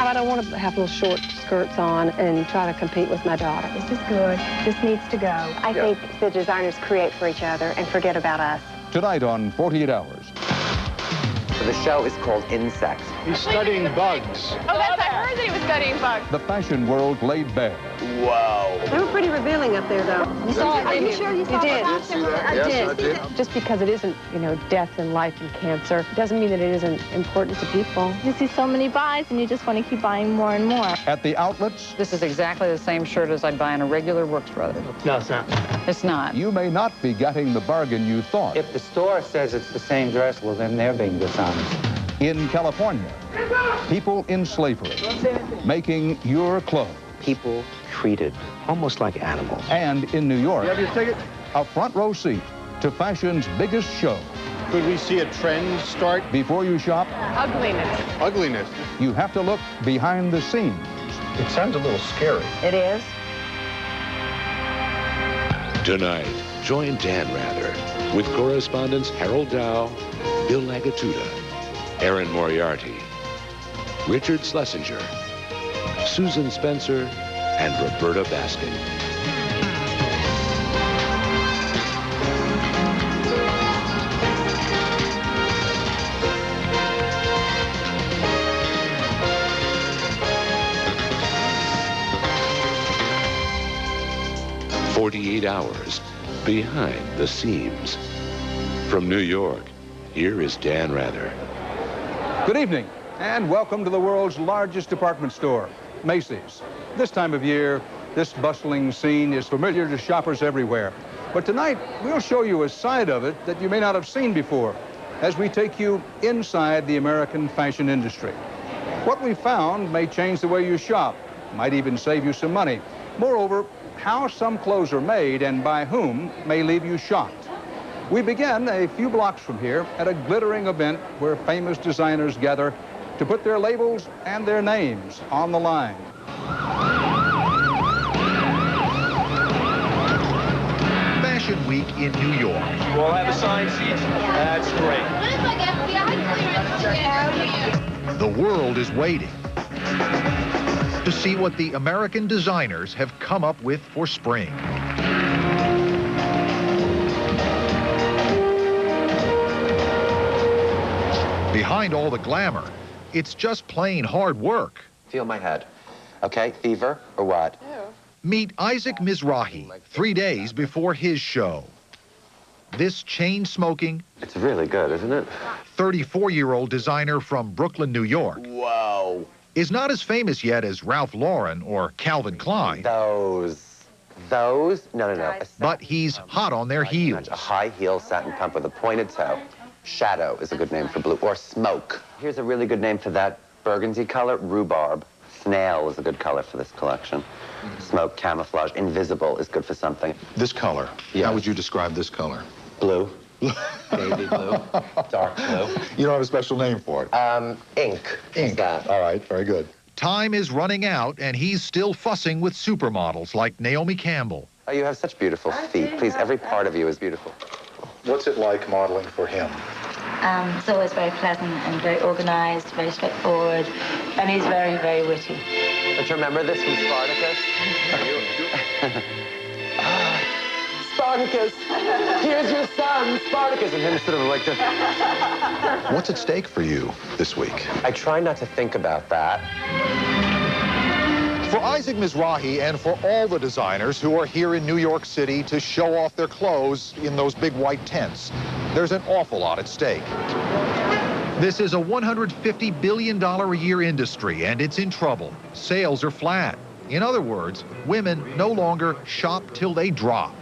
How about I want to have little short skirts on and try to compete with my daughter? This is good. This needs to go. I think the designers create for each other and forget about us. Tonight on 48 Hours. The show is called Insect. He's studying bugs. Oh, I heard that he was studying bugs. The fashion world laid bare. Wow. They were pretty revealing up there, though. You saw it, Are you didn't sure you saw did. it? I did see that. Yes, I did. Just because it isn't, you know, death and life and cancer, doesn't mean that it isn't important to people. You see so many buys, and you just want to keep buying more and more. At the outlets, This is exactly the same shirt as I'd buy in a regular Works Brothers. No, it's not. It's not. you may not be getting the bargain you thought. If the store says it's the same dress, well, then they're being dishonest. In California, people in slavery making your clothes. People treated almost like animals. And in New York, You have your ticket? a front row seat to fashion's biggest show. Could we see a trend start? Before you shop, Ugliness. Ugliness. you have to look behind the scenes. It sounds a little scary. It is. Tonight, join Dan Rather with correspondents Harold Dow, Bill Lagatuda, Erin Moriarty, Richard Schlesinger, Susan Spencer, and Roberta Baskin. "48 Hours Behind the Seams." From New York, here is Dan Rather. Good evening, and welcome to the world's largest department store, Macy's. This time of year, this bustling scene is familiar to shoppers everywhere. But tonight, we'll show you a side of it that you may not have seen before, as we take you inside the American fashion industry. What we found may change the way you shop, might even save you some money. Moreover, how some clothes are made and by whom may leave you shocked. We begin a few blocks from here at a glittering event where famous designers gather to put their labels and their names on the line. Fashion Week in New York. You all have assigned seats? That's great. The world is waiting to see what the American designers have come up with for spring. Behind all the glamour, it's just plain hard work. Feel my head. Okay, fever or what? Meet Isaac Mizrahi 3 days before his show. This chain-smoking, It's really good, isn't it? 34-year-old designer from Brooklyn, New York, Whoa. is not as famous yet as Ralph Lauren or Calvin Klein, Those? No. but he's hot on their heels. A high heel satin pump with a pointed toe. Shadow is a good name for blue. Or smoke. Here's a really good name for that burgundy color, rhubarb. Snail is a good color for this collection. Smoke, camouflage, invisible is good for something. This color, Yes. how would you describe this color? Blue. Baby blue. Dark blue. You don't have a special name for it. Ink. Ink. That. All right, very good. Time is running out, and he's still fussing with supermodels like Naomi Campbell. Oh, you have such beautiful feet. Please, every part of you is beautiful. What's it like modeling for him? It's always very pleasant and very organized, very straightforward, and he's very, very witty. Don't you remember this from Spartacus? Spartacus, here's your son, Spartacus. And him sort of like this. What's at stake for you this week? I try not to think about that. For Isaac Mizrahi and for all the designers who are here in New York City to show off their clothes in those big white tents, there's an awful lot at stake. This is a $150 billion a year industry, and it's in trouble. Sales are flat. In other words, women no longer shop till they drop.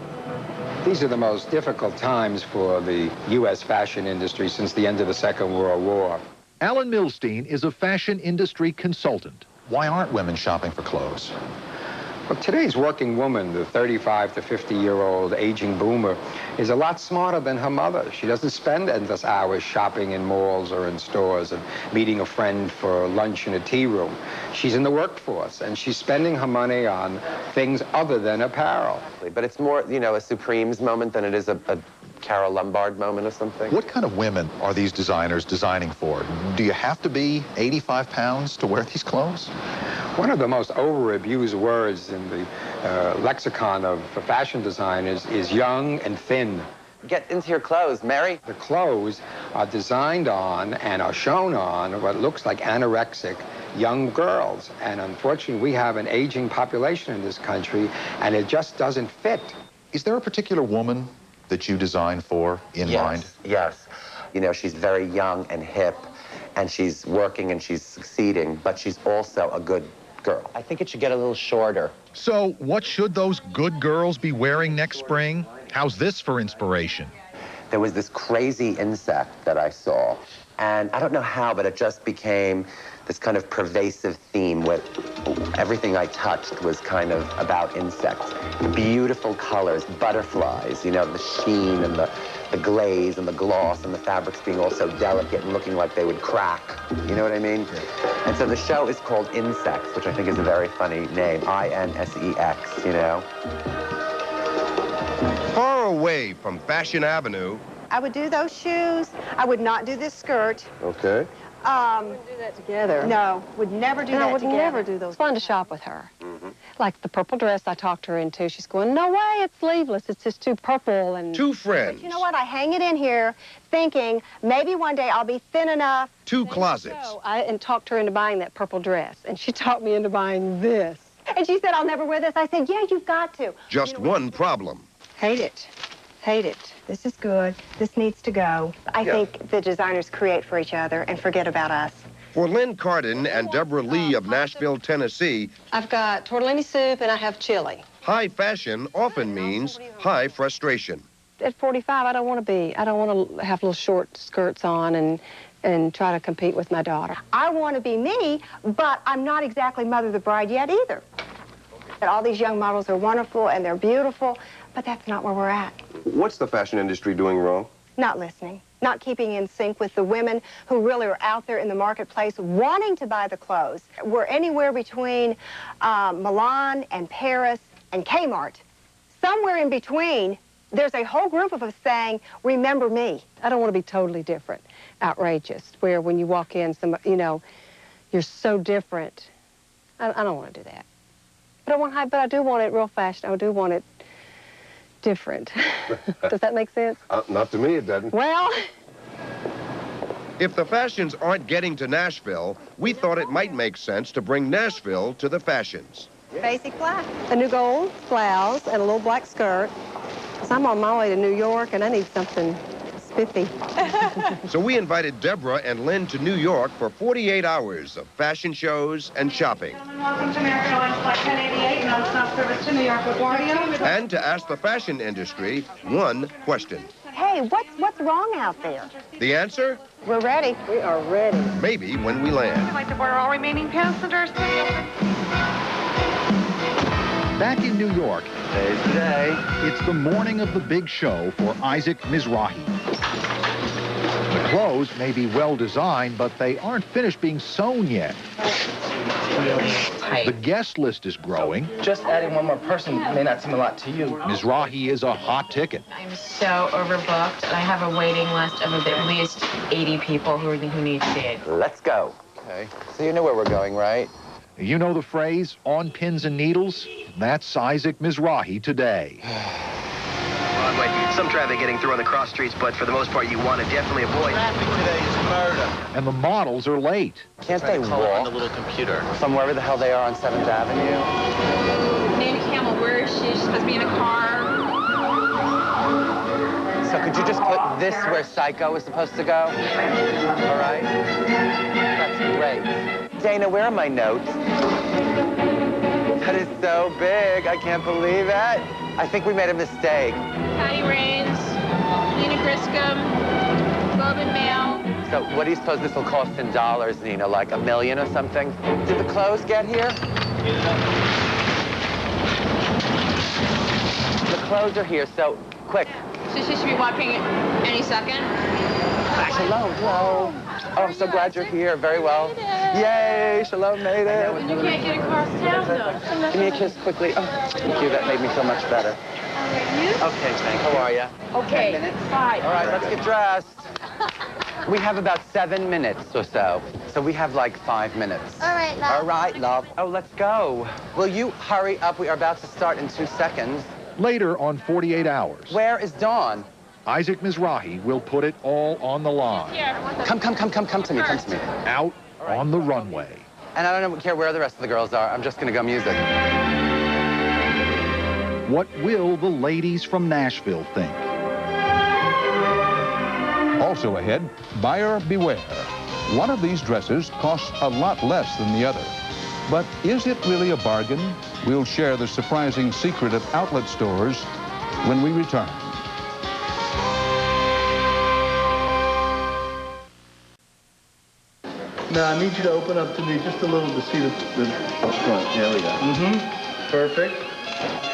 These are the most difficult times for the U.S. fashion industry since the end of the Second World War. Alan Milstein is a fashion industry consultant. Why aren't women shopping for clothes? Well, today's working woman, the 35 to 50-year-old aging boomer, is a lot smarter than her mother. She doesn't spend endless hours shopping in malls or in stores and meeting a friend for lunch in a tea room. She's in the workforce, and she's spending her money on things other than apparel. But it's more, you know, a Supremes moment than it is a Carol Lombard moment or something. What kind of women are these designers designing for? Do you have to be 85 pounds to wear these clothes? One of the most over-abused words in the lexicon of fashion designers is young and thin. Get into your clothes, Mary. The clothes are designed on and are shown on what looks like anorexic young girls. And unfortunately, we have an aging population in this country, and it just doesn't fit. Is there a particular woman that you design for in mind? Yes. You know, she's very young and hip, and she's working and she's succeeding, but she's also a good girl. I think it should get a little shorter. So what should those good girls be wearing next spring? How's this for inspiration? There was this crazy insect that I saw, and I don't know how, but it just became this kind of pervasive theme where everything I touched was kind of about insects. Beautiful colors, butterflies, you know, the sheen and the glaze and the gloss and the fabrics being all so delicate and looking like they would crack. You know what I mean? And so the show is called Insects, which I think is a very funny name, I-N-S-E-X, you know? Far away from Fashion Avenue. I would do those shoes. I would not do this skirt. Okay. Wouldn't do that together. No, would never do that I would together. never do those. It's fun to shop with her. Like the purple dress I talked her into. She's going, no way, it's sleeveless. It's just too purple. And Two friends. But you know what? I hang it in here thinking maybe one day I'll be thin enough. Two closets. So I talked her into buying that purple dress. And she talked me into buying this. And she said, I'll never wear this. I said, yeah, you've got to. Just one problem. Hate it. Hate it. This is good. This needs to go. I think the designers create for each other and forget about us. For Lynn Cardin and Deborah Lee of Nashville, Tennessee, I've got tortellini soup and I have chili. high fashion often means high frustration. At 45, I don't want to have little short skirts on and try to compete with my daughter. I want to be me, but I'm not exactly Mother the Bride yet either. All these young models are wonderful and they're beautiful, but that's not where we're at. What's the fashion industry doing wrong? Not listening, not keeping in sync with the women who really are out there in the marketplace wanting to buy the clothes. We're anywhere between Milan and Paris and Kmart. Somewhere in between, there's a whole group of us saying, remember me. I don't want to be totally different, outrageous, where when you walk in, you know, you're so different. I don't want to do that. But I do want it real fashion. I do want it different. Does that make sense? Not to me, it doesn't. Well... If the fashions aren't getting to Nashville, we thought it might make sense to bring Nashville to the fashions. Basic black. A new gold blouse and a little black skirt. So I'm on my way to New York, and I need something spiffy. So we invited Deborah and Lynn to New York for 48 hours of fashion shows and shopping. Welcome to American Airlines Flight 1088, non-stop service to New York LaGuardia. And to ask the fashion industry one question. Hey, what's wrong out there? The answer? We're ready. We are ready. Maybe when we land. We'd like to board all remaining passengers. Back in New York, Today's the day. it's the morning of the big show for Isaac Mizrahi. The clothes may be well designed, but they aren't finished being sewn yet. The guest list is growing. Just adding one more person may not seem a lot to you. Mizrahi is a hot ticket. I'm so overbooked. I have a waiting list of at least 80 people who need to see it. Let's go. Okay. So you know where we're going, right? You know the phrase, on pins and needles? That's Isaac Mizrahi today. Broadway, some traffic getting through on the cross streets, but for the most part, you want to definitely avoid. Traffic today is murder. And the models are late. Can't they on walk the little computer from wherever the hell they are on 7th Avenue? Naomi Campbell, where is she? She's supposed to be in a car. So could you just put this where Psycho is supposed to go? All right? That's great. Dana, where are my notes? That is so big. I can't believe it. I think we made a mistake. Patty Raines, Lena Griscom, Globe and Mail. So what do you suppose this will cost in dollars, Nina? Like $1 million or something? Did the clothes get here? The clothes are here, so quick. So she should be walking any second. Shalom, hello. Oh, I'm so glad you're here. Very well. Yay, Shalom made it. You can't get across town, though. Give me a kiss quickly. Oh, thank you. That made me feel much better. Okay, thanks. How are you? Okay. 10 minutes? Hi. All right, let's get dressed. We have about 7 minutes or so. So we have like 5 minutes. All right, love. All right, love. Oh, let's go. Will you hurry up? We are about to start in 2 seconds. Later on 48 Hours, Where is Dawn? Isaac Mizrahi will put it all on the line. Come to me, come to me. Out on the runway. And I don't care where the rest of the girls are. I'm just gonna go music. What will the ladies from Nashville think? Also ahead, buyer beware. One of these dresses costs a lot less than the other. But is it really a bargain? We'll share the surprising secret of outlet stores when we return. Now, I need you to open up to me just a little to see the front. There we go. Mm-hmm. Perfect.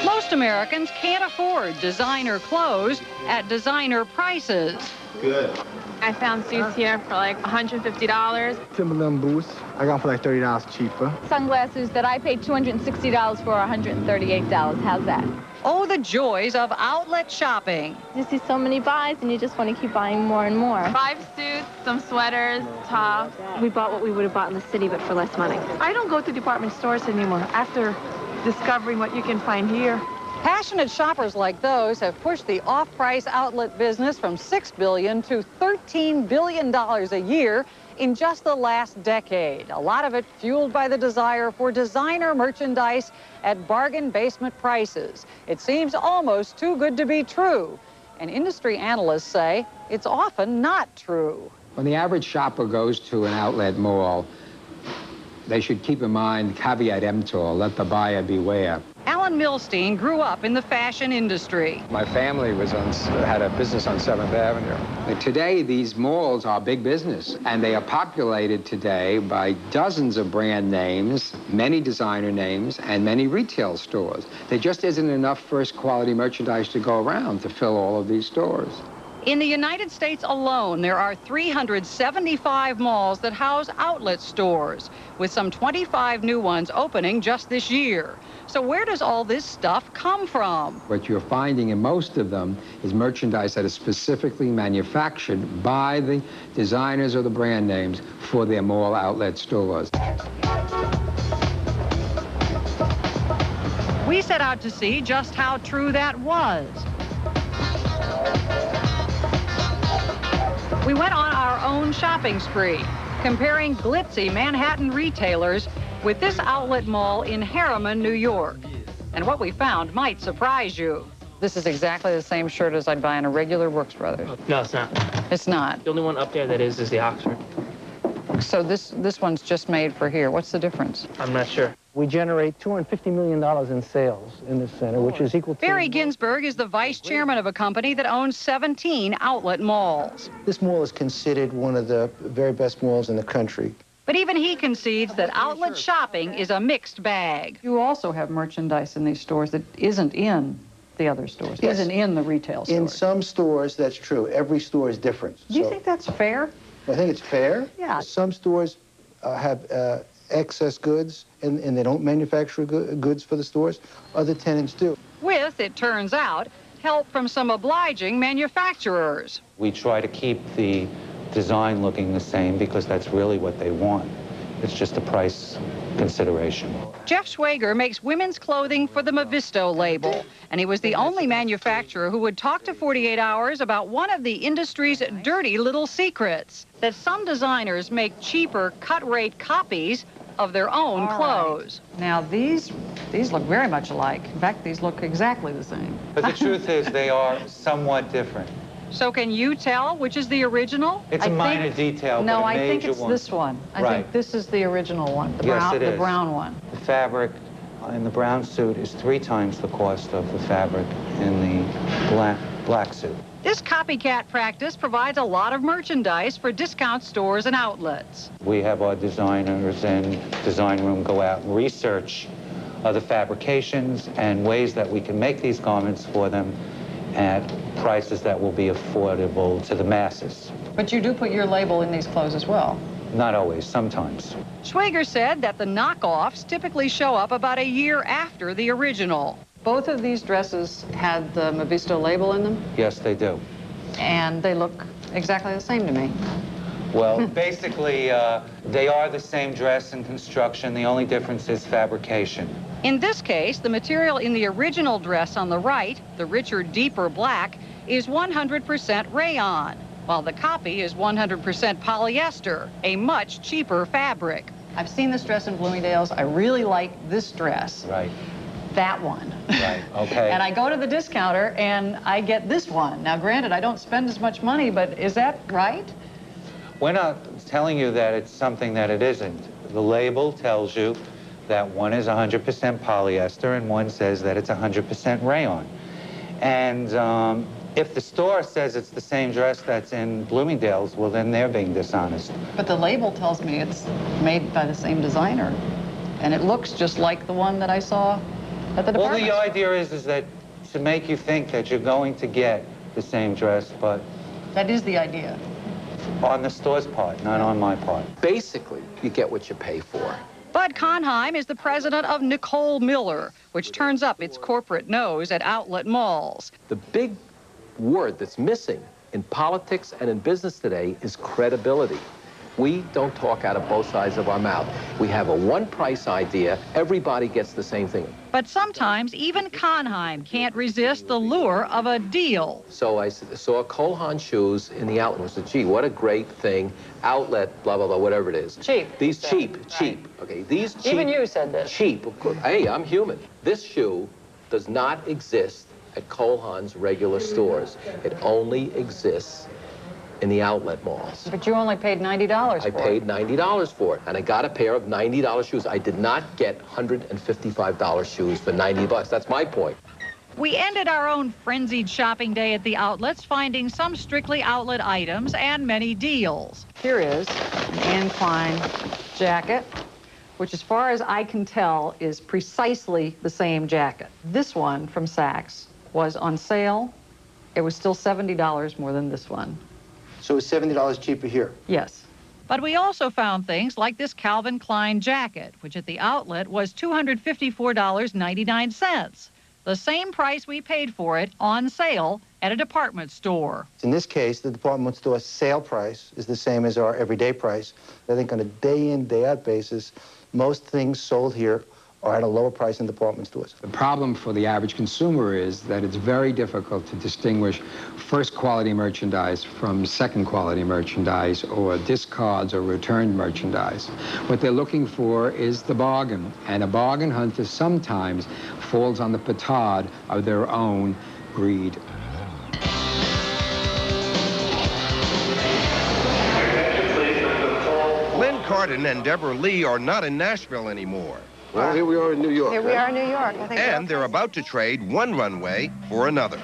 Most Americans can't afford designer clothes at designer prices. Good. I found suits here for like $150. Timberland boots. I got them for like $30 cheaper. Sunglasses that I paid $260 for $138. How's that? Oh, the joys of outlet shopping. You see so many buys and you just want to keep buying more and more. 5 suits, some sweaters, tops. We bought what we would have bought in the city, but for less money. I don't go to department stores anymore after discovering what you can find here. Passionate shoppers like those have pushed the off-price outlet business from $6 billion to $13 billion a year in just the last decade. A lot of it fueled by the desire for designer merchandise at bargain basement prices. It seems almost too good to be true. And industry analysts say it's often not true. When the average shopper goes to an outlet mall, they should keep in mind caveat emptor, let the buyer beware. Alan Milstein grew up in the fashion industry. My family had a business on 7th Avenue. Today, these malls are big business, and they are populated today by dozens of brand names, many designer names, and many retail stores. There just isn't enough first-quality merchandise to go around to fill all of these stores. In the United States alone, there are 375 malls that house outlet stores, with some 25 new ones opening just this year. So where does all this stuff come from? What you're finding in most of them is merchandise that is specifically manufactured by the designers or the brand names for their mall outlet stores. We set out to see just how true that was. We went on our own shopping spree, comparing glitzy Manhattan retailers with this outlet mall in Harriman, New York. And what we found might surprise you. This is exactly the same shirt as I'd buy in a regular Works Brothers. No, it's not. It's not. The only one up there that is the Oxford. So this one's just made for here. What's the difference? I'm not sure. We generate $250 million in sales in this center, which is equal to... Barry Ginsberg is the vice chairman of a company that owns 17 outlet malls. This mall is considered one of the very best malls in the country. But even he concedes that outlet shopping is a mixed bag. You also have merchandise in these stores that isn't in the other stores, Yes. isn't in the retail stores. In some stores, that's true. Every store is different. Do you think that's fair? I think it's fair. Yeah. Some stores have excess goods, and they don't manufacture goods for the stores. Other tenants do. With, it turns out, help from some obliging manufacturers. We try to keep the design looking the same because that's really what they want. It's just a price consideration. Jeff Schwager makes women's clothing for the Mephisto label, and he was the only manufacturer who would talk to 48 Hours about one of the industry's dirty little secrets, that some designers make cheaper cut-rate copies of their own clothes. Now, these look very much alike. In fact, these look exactly the same. But the truth is they are somewhat different. So can you tell which is the original? It's a minor detail, No, but a I think major it's one. this one. I Right. think this is the original one, the, Yes, it is. the brown one. The fabric in the brown suit is 3 times the cost of the fabric in the black suit. This copycat practice provides a lot of merchandise for discount stores and outlets. We have our designers and design room go out and research other fabrications and ways that we can make these garments for them at prices that will be affordable to the masses. But you do put your label in these clothes as well. Not always, sometimes. Schwager said that the knockoffs typically show up about a year after the original. Both of these dresses had the Movisto label in them, Yes, they do. and they look exactly the same to me. Well, basically, they are the same dress in construction. The only difference is fabrication. In this case, the material in the original dress on the right, the richer, deeper black, is 100% rayon, while the copy is 100% polyester, a much cheaper fabric. I've seen this dress in Bloomingdale's. I really like this dress. Right. That one. Right, okay. And I go to the discounter and I get this one. Now, granted, I don't spend as much money, but is that right? We're not telling you that it's something that it isn't. The label tells you that one is 100% polyester and one says that it's 100% rayon. And if the store says it's the same dress that's in Bloomingdale's, well, then they're being dishonest. But the label tells me it's made by the same designer. And it looks just like the one that I saw at the department. Well, the idea is that to make you think that you're going to get the same dress, but... That is the idea. On the store's part, not on my part. Basically, you get what you pay for. Bud Konheim is the president of Nicole Miller, which turns up its corporate nose at outlet malls. The big word that's missing in politics and in business today is credibility. We don't talk out of both sides of our mouth. We have a one-price idea. Everybody gets the same thing. But sometimes even Konheim can't resist the lure of a deal. So I saw Cole Haan shoes in the outlet. I said, gee, what a great thing. Outlet, blah, blah, blah, whatever it is. Cheap. These cheap. Okay, these cheap. Even you said this. Cheap. Hey, I'm human. This shoe does not exist at Cole Haan's regular stores. It only exists in the outlet malls. But you only paid $90 for it. I paid $90 for it, and I got a pair of $90 shoes. I did not get $155 shoes for 90 bucks. That's my point. We ended our own frenzied shopping day at the outlets, finding some strictly outlet items and many deals. Here is an Anne Klein jacket, which as far as I can tell is precisely the same jacket. This one from Saks was on sale. It was still $70 more than this one. So it's $70 cheaper here? Yes. But we also found things like this Calvin Klein jacket, which at the outlet was $254.99. The same price we paid for it on sale at a department store. In this case, the department store sale price is the same as our everyday price. I think on a day-in, day-out basis, most things sold here are at a lower price in department stores. The problem for the average consumer is that it's very difficult to distinguish first-quality merchandise from second-quality merchandise or discards or returned merchandise. What they're looking for is the bargain, and a bargain hunter sometimes falls on the petard of their own greed. Lynn Carden and Deborah Lee are not in Nashville anymore. Well, here we are in New York. Here we are in New York. I think And they're about to trade one runway for another.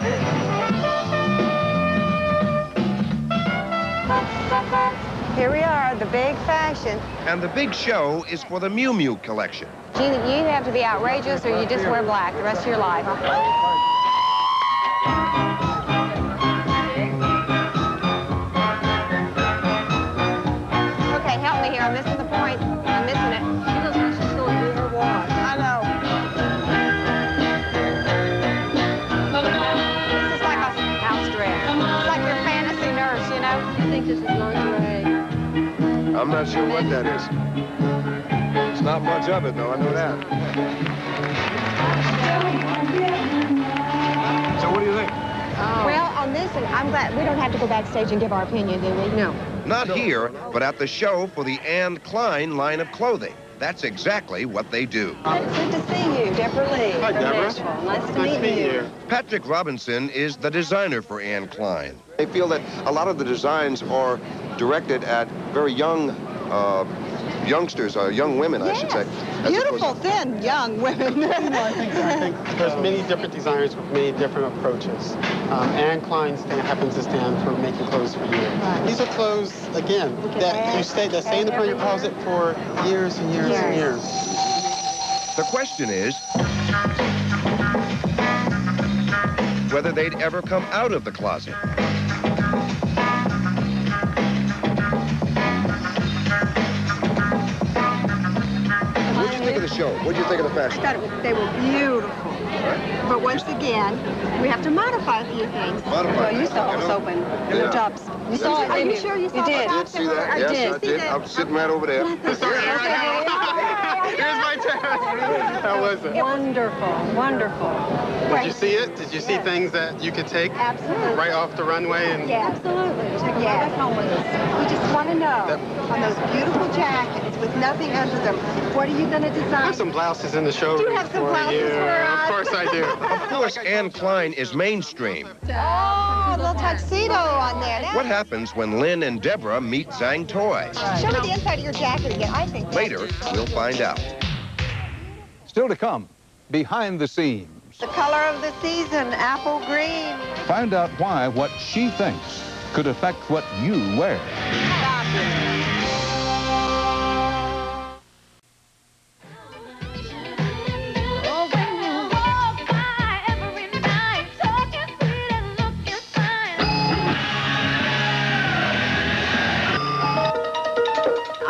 Here we are, the big fashion. And the big show is for the Miu Miu collection. You have to be outrageous or you just wear black the rest of your life. Okay, help me here. I'm missing the point. I'm missing it. She doesn't know she's going to do her wash. I know. This is like a house dress. It's like your fantasy nurse, you know? I think this is lingerie. I'm not sure what that is. It's not much of it, though. I know that. So what do you think? Well, on this, and I'm glad we don't have to go backstage and give our opinion, do we? No. Not here, but at the show for the Anne Klein line of clothing. That's exactly what they do. Good to see you, Deborah Lee. Hi, from Deborah. Nashville. Nice to meet you. Patrick Robinson is the designer for Anne Klein. They feel that a lot of the designs are directed at very young youngsters, or young women, I should say. Beautiful, thin, young women. I think there's many different designers with many different approaches. Anne Klein happens to stand for making clothes for you. Right. These are clothes, again, that stay in the front of your closet for years and years and years. The question is whether they'd ever come out of the closet. What do you think of the show. What did you think of the fashion? I thought they were beautiful. But once again, we have to modify a few things. Modify. Well, you saw it was open. There were tops. You saw it, Are you sure you saw the I did tops? see that. Yes, I did. I'm sitting right over there. Here's my turn. How was it? Wonderful, wonderful. Did you see it? Did you see things that you could take right off the runway? And Yeah, absolutely. Take them right back home with us. We just want to know, on those beautiful jackets with nothing under them, what are you going to design? I have some blouses in the showroom. You have some for blouses you. for us? Of course I do. Of course, Anne Klein is mainstream. Oh, a little tuxedo on there. What happens when Lynn and Deborah meet Zhang Toy? Show me the inside of your jacket again. I think Later, we'll find out. Still to come, behind the scenes. The color of the season, apple green. Find out why what she thinks could affect what you wear.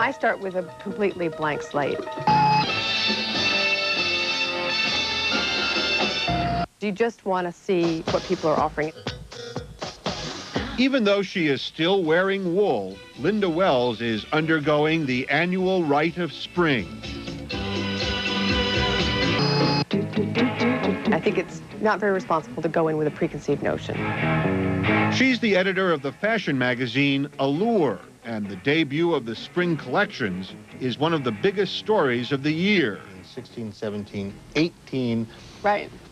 I start with a completely blank slate. You just want to see what people are offering. Even though she is still wearing wool, Linda Wells is undergoing the annual rite of spring. I think it's not very responsible to go in with a preconceived notion. She's the editor of the fashion magazine Allure, and the debut of the spring collections is one of the biggest stories of the year. 16, 17, 18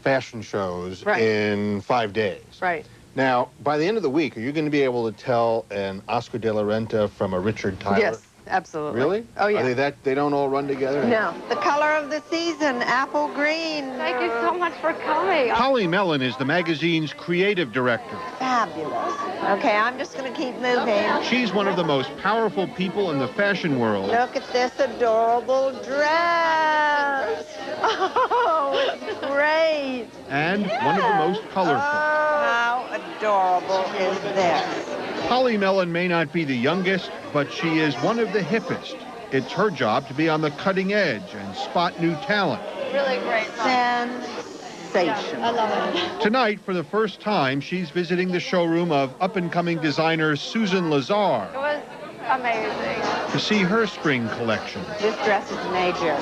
fashion shows Right. in 5 days. Right. Now, by the end of the week, are you going to be able to tell an Oscar de la Renta from a Richard Tyler? Yes, absolutely. Really? Oh, yeah. Are they don't all run together? No. The color of the season, apple green. Thank you so much for coming. Polly Mellon is the magazine's creative director. Fabulous. Okay, I'm just going to keep moving. She's one of the most powerful people in the fashion world. Look at this adorable dress. Oh, it's great. And one of the most colorful. How adorable is this? Polly Mellon may not be the youngest, but she is one of the hippest. It's her job to be on the cutting edge and spot new talent. Really great. Sensation. I love it. Tonight, for the first time, she's visiting the showroom of up-and-coming designer Susan Lazar It was amazing. to see her spring collection. This dress is major.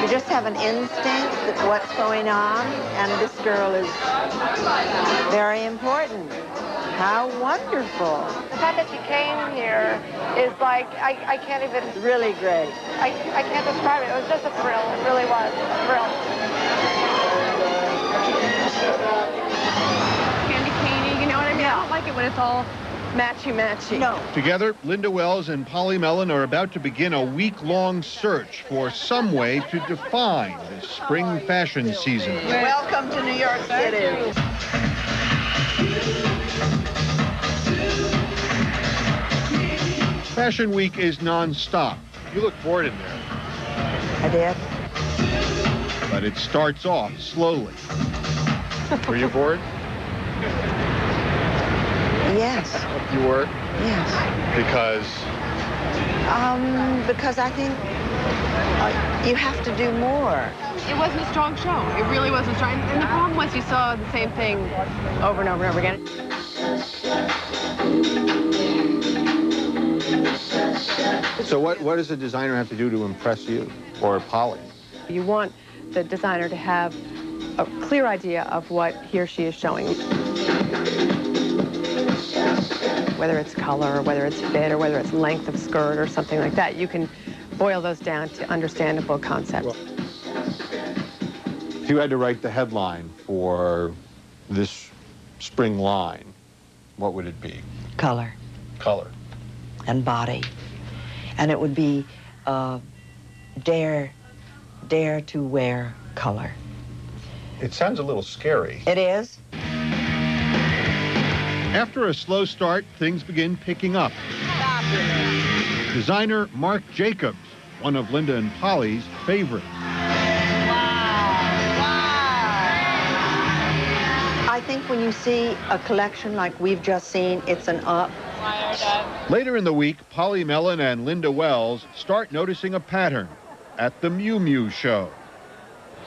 You just have an instinct of what's going on, and this girl is very important. How wonderful. The fact that you came here is like, I can't even... Really great. I can't describe it. It was just a thrill. It really was a thrill. Candy cane, you know what I mean? I don't like it when it's all matchy-matchy. No. Together, Linda Wells and Polly Mellon are about to begin a week-long search for some way to define the spring fashion season. Welcome to New York City. Fashion Week is non-stop. You look bored in there. I did. But it starts off slowly. Were you bored? Yes. You were? Yes. Because? Because I think you have to do more. It wasn't a strong show. It really wasn't strong. And the problem was you saw the same thing over and over and over again. So what does a designer have to do to impress you, or Polly? You want the designer to have a clear idea of what he or she is showing. Whether it's color, or whether it's fit, or whether it's length of skirt, or something like that. You can boil those down to understandable concepts. If you had to write the headline for this spring line, what would it be? Color. Color. And body. And it would be dare to wear color. It sounds a little scary. It is. After a slow start, things begin picking up. Designer Marc Jacobs, one of Linda and Polly's favorites. I think when you see a collection like we've just seen, it's an up. Later in the week, Polly Mellon and Linda Wells start noticing a pattern. at the Miu Miu show.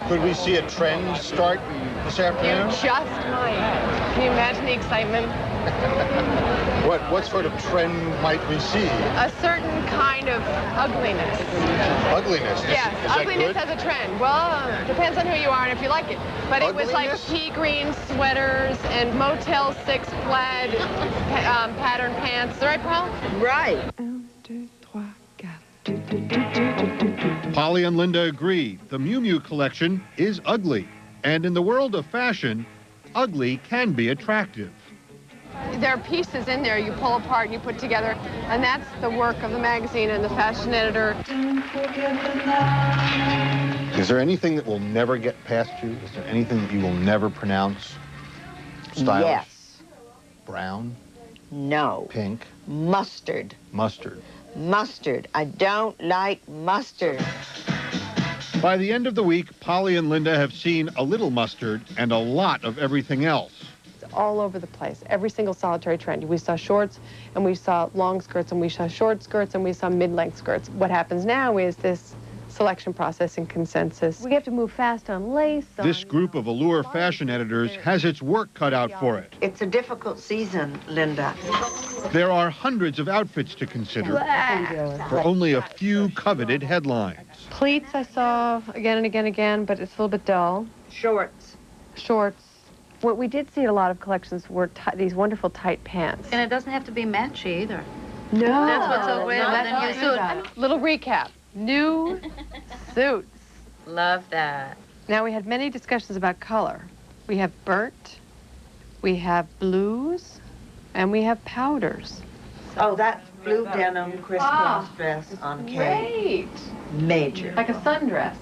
Could we see a trend start this afternoon? You just might. Can you imagine the excitement? What sort of trend might we see? A certain kind of ugliness. Ugliness? Yes, Is that ugliness good? as a trend. Well, depends on who you are and if you like it. But it was like Ugliness? pea green sweaters and Motel 6 plaid pattern pants. Is that right, Paul? Right. Polly and Linda agree the Miu Miu collection is ugly. And in the world of fashion, ugly can be attractive. There are pieces in there you pull apart and you put together, and that's the work of the magazine and the fashion editor. Is there anything that will never get past you? Is there anything that you will never pronounce? Stylish? Yes. Brown? No. Pink? Mustard. Mustard. Mustard. I don't like mustard. By the end of the week, Polly and Linda have seen a little mustard and a lot of everything else. It's all over the place. Every single solitary trend. We saw shorts, and we saw long skirts, and we saw short skirts, and we saw mid-length skirts. What happens now is this selection process and consensus. We have to move fast on lace. This group of Allure fashion editors has its work cut out for it. It's a difficult season, Linda. There are hundreds of outfits to consider for only a few coveted headlines. Pleats I saw again and again and again, but it's a little bit dull. Shorts. Shorts. What we did see at a lot of collections were these wonderful tight pants. And it doesn't have to be matchy either. No. That's what's so great about the new suit. Little recap. New suits. Love that. Now, we had many discussions about color. We have burnt, we have blues, and we have powders. Oh, that blue denim crisscross dress on Kay. Great. Major. Like a sundress.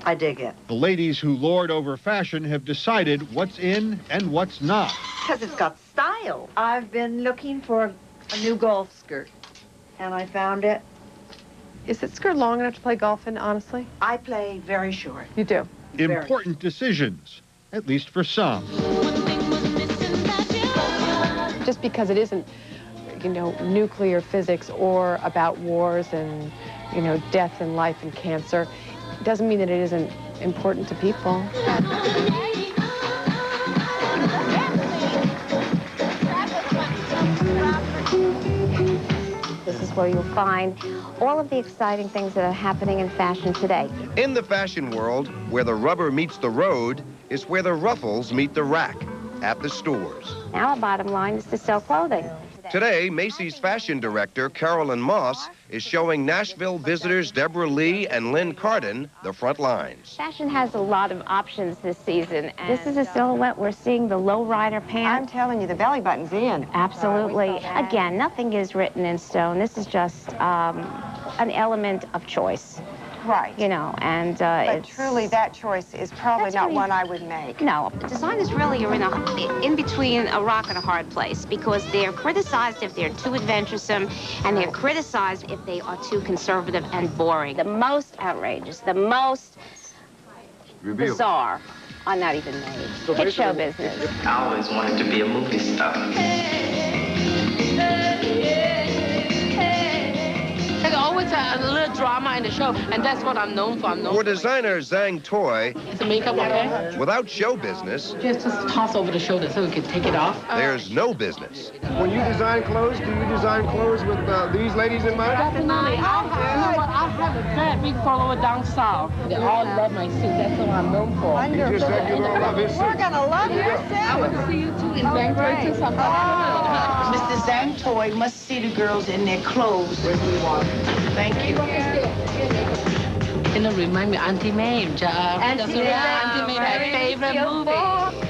I dig it. The ladies who lord over fashion have decided what's in and what's not. Because it's got style. I've been looking for a new golf skirt, and I found it. Is that skirt long enough to play golf in, honestly? I play very short. You do? Important decisions, at least for some. Just because it isn't, you know, nuclear physics or about wars and, you know, death and life and cancer, doesn't mean that it isn't important to people. This is where you'll find all of the exciting things that are happening in fashion today. In the fashion world, where the rubber meets the road is where the ruffles meet the rack at the stores. Our bottom line is to sell clothing. Today, Macy's fashion director, Carolyn Moss, is showing Nashville visitors Deborah Lee and Lynn Carden the front lines. Fashion has a lot of options this season. This is a silhouette. We're seeing the low-rider pant. I'm telling you, the belly button's in. Absolutely. Again, nothing is written in stone. This is just an element of choice. Right. You know, and but truly, that choice is probably not one I would make. No. Designers really are in between a rock and a hard place because they're criticized if they're too adventuresome, and they're criticized if they are too conservative and boring. The most outrageous, the most bizarre are not even made. It's show business. I always wanted to be a movie star. There's always a little drama in the show, and that's what I'm known for. For designer Zhang Toy, Is the makeup okay? without show business, Just toss over the shoulder so we can take it off. there's no business. When you design clothes, do you design clothes with these ladies in mind? Definitely. I have a very big follower down south. They all love my suit. That's what I'm known for. He just said you're going to love his suit. We're going to love your suit. I want to see you too in Vancouver sometime. Mr. Zhang Toy must see the girls in their clothes when we walk. Thank you. You know, remind me Auntie Mae. Auntie Mae. Auntie Mae, my favorite movie.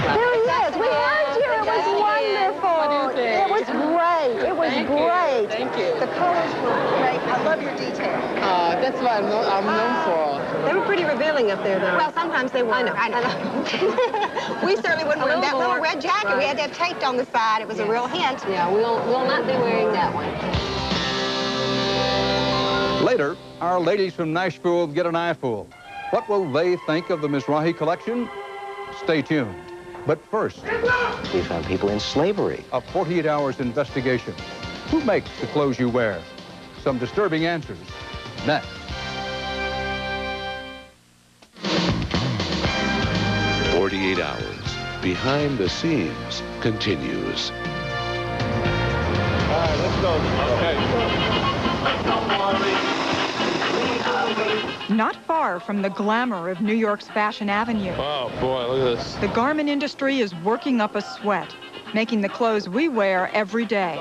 There he is. We heard you. It was wonderful. What do you think? It was great. It was great. Thank you. The colors were great. I love your detail. That's what I'm known for. They were pretty revealing up there, though. Well, sometimes they were. I know. We certainly wouldn't wear that little red jacket. Right. We had that taped on the side. It was a real hint. Yeah, we'll not be wearing that one. Later, our ladies from Nashville get an eyeful. What will they think of the Mizrahi collection? Stay tuned. But first, we found people in slavery. A 48 hours investigation. Who makes the clothes you wear? Some disturbing answers. Next. "48 Hours Behind the Scenes" continues. All right, let's go. Okay. Not far from the glamour of New York's Fashion Avenue. Oh, boy, look at this. The garment industry is working up a sweat, making the clothes we wear every day.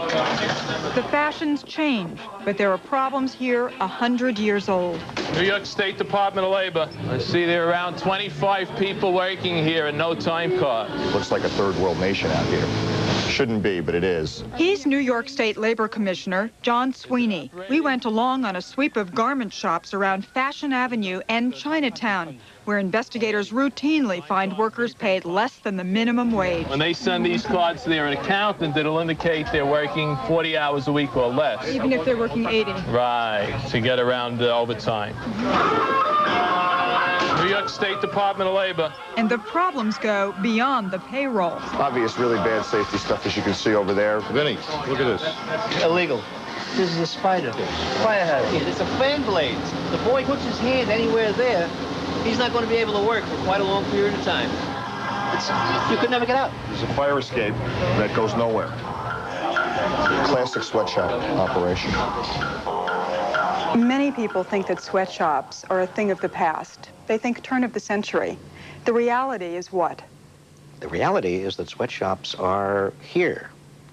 The fashions change, but there are problems here 100 years old. New York State Department of Labor. I see there are around 25 people working here and no time card. Looks like a third world nation out here. Shouldn't be, but it is. He's New York State Labor Commissioner John Sweeney. We went along on a sweep of garment shops around Fashion Avenue and Chinatown, where investigators routinely find workers paid less than the minimum wage. When they send these cards to their accountant, it'll indicate they're working 40 hours a week or less. Even if they're working 80. Right, to get around the overtime. New York State Department of Labor. And the problems go beyond the payroll. Obvious, really bad safety stuff, as you can see over there. Vinny, look at this. Illegal. This is a spider. Fire hazard. It's a fan blade. The boy puts his hand anywhere there, he's not going to be able to work for quite a long period of time. You could never get out. There's a fire escape that goes nowhere. Classic sweatshop operation. Many people think that sweatshops are a thing of the past. They think turn of the century. The reality is what? The reality is that sweatshops are here.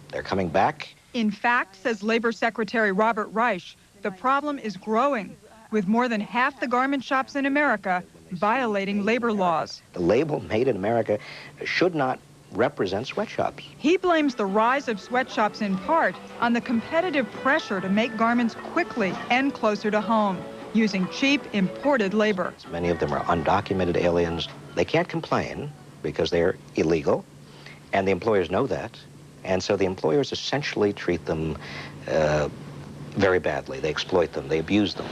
They're coming back. In fact, says Labor Secretary Robert Reich, the problem is growing, with more than half the garment shops in America violating labor laws. The label Made in America should not represent sweatshops. He blames the rise of sweatshops in part on the competitive pressure to make garments quickly and closer to home, using cheap imported labor. Many of them are undocumented aliens. They can't complain because they're illegal, and the employers know that, and so the employers essentially treat them very badly. They exploit them, they abuse them.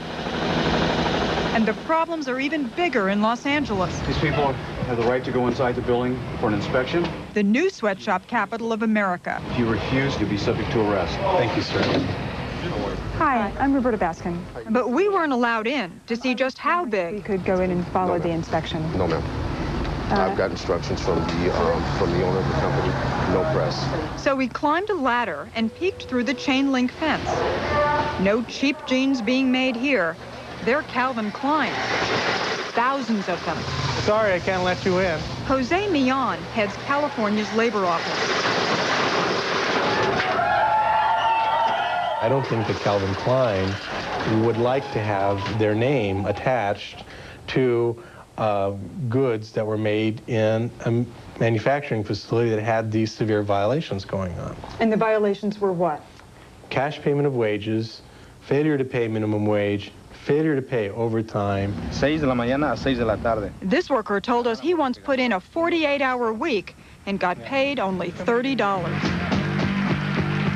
And the problems are even bigger in Los Angeles. These people have the right to go inside the building for an inspection. The new sweatshop capital of America. If you refuse, you'll be subject to arrest. Thank you, sir. Hi, I'm Roberta Baskin. But we weren't allowed in to see just how big. We could go in and follow the inspection. No, ma'am. I've got instructions from the owner of the company. No press. So we climbed a ladder and peeked through the chain link fence. No cheap jeans being made here. They're Calvin Klein. Thousands of them. Sorry, I can't let you in. Jose Millon heads California's labor office. I don't think that Calvin Klein would like to have their name attached to goods that were made in a manufacturing facility that had these severe violations going on. And the violations were what? Cash payment of wages, failure to pay minimum wage, failure to pay overtime. 6 de la mañana a 6 de la tarde. This worker told us he once put in a 48-hour week and got paid only $30.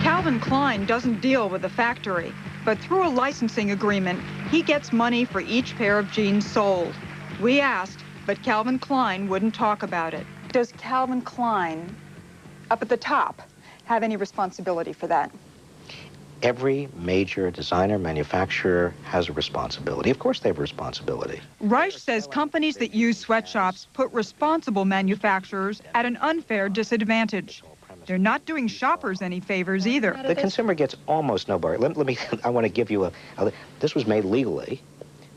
Calvin Klein doesn't deal with the factory, but through a licensing agreement, he gets money for each pair of jeans sold. We asked, but Calvin Klein wouldn't talk about it. Does Calvin Klein, up at the top, have any responsibility for that? Every major designer, manufacturer has a responsibility. Of course they have a responsibility. Reich says companies that use sweatshops put responsible manufacturers at an unfair disadvantage. They're not doing shoppers any favors either. The consumer gets almost no bar. I want to give you this was made legally,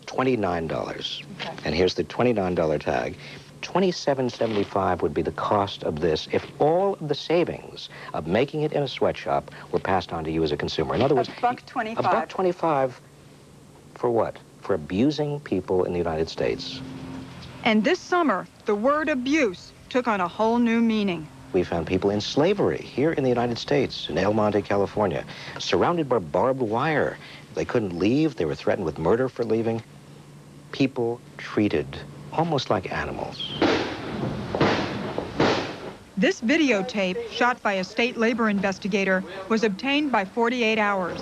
$29. Okay. And here's the $29 tag. $27.75 would be the cost of this if all of the savings of making it in a sweatshop were passed on to you as a consumer. In other words, $1.25. $1.25 for what? For abusing people in the United States. And this summer, the word abuse took on a whole new meaning. We found people in slavery here in the United States, in El Monte, California, surrounded by barbed wire. They couldn't leave. They were threatened with murder for leaving. People treated almost like animals. This videotape, shot by a state labor investigator, was obtained by 48 Hours.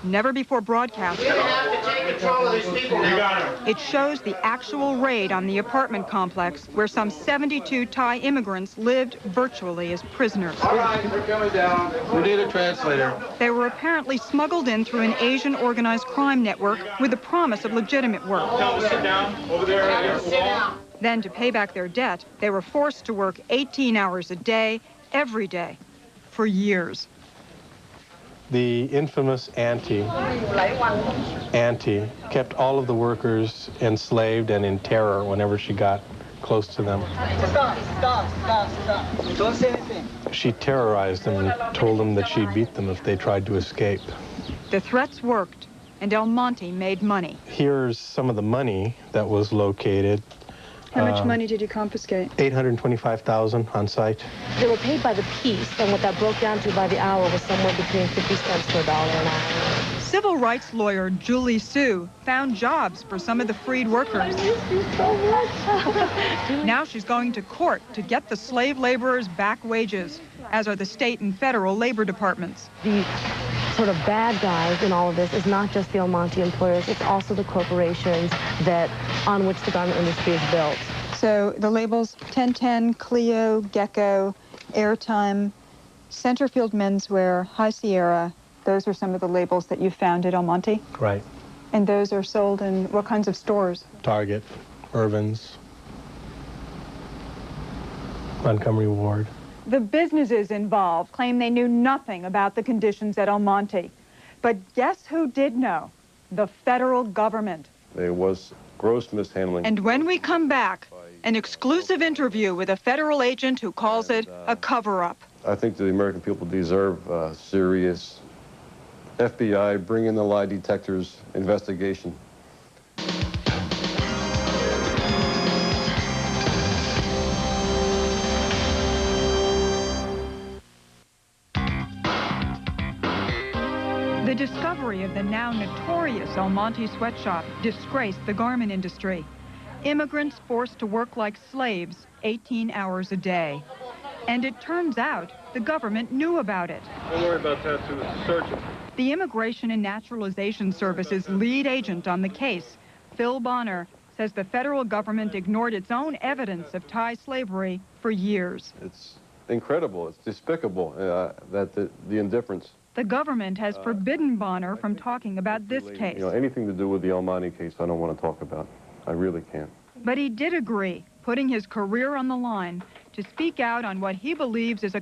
never before broadcast. We have to take control of these people now. It shows the actual raid on the apartment complex where some 72 Thai immigrants lived virtually as prisoners. All right, we're coming down. We need a translator. They were apparently smuggled in through an Asian organized crime network with the promise of legitimate work. Tell them to sit down over there. Sit down. Then, to pay back their debt, they were forced to work 18 hours a day, every day, for years. The infamous auntie kept all of the workers enslaved and in terror whenever she got close to them. Stop. Don't say anything. She terrorized them and told them that she'd beat them if they tried to escape. The threats worked, and El Monte made money. Here's some of the money that was located. How much money did you confiscate? $825,000 on site. They were paid by the piece, and what that broke down to by the hour was somewhere between 50 cents to $1 an hour. Civil rights lawyer Julie Sue found jobs for some of the freed workers. Now she's going to court to get the slave laborers back wages, as are the state and federal labor departments. The sort of bad guys in all of this is not just the El Monte employers, it's also the corporations on which the garment industry is built. So the labels 1010, Clio, Gecko, Airtime, Centerfield Menswear, High Sierra, those are some of the labels that you found at El Monte? Right. And those are sold in what kinds of stores? Target, Irvin's, Montgomery Ward. The businesses involved claim they knew nothing about the conditions at El Monte. But guess who did know? The federal government. There was gross mishandling. And when we come back, an exclusive interview with a federal agent who calls it a cover-up. I think the American people deserve serious FBI, bring in the lie detectors investigation. The discovery of the now notorious El Monte sweatshop disgraced the garment industry. Immigrants forced to work like slaves 18 hours a day. And it turns out the government knew about it. Don't worry about that, Sue. Search it. The Immigration and Naturalization Service's lead agent on the case, Phil Bonner, says the federal government ignored its own evidence of Thai slavery for years. It's incredible. It's despicable that the indifference. The government has forbidden Bonner from talking about this case. You know, anything to do with the El Monte case, I don't want to talk about. I really can't. But he did agree, putting his career on the line, to speak out on what he believes is a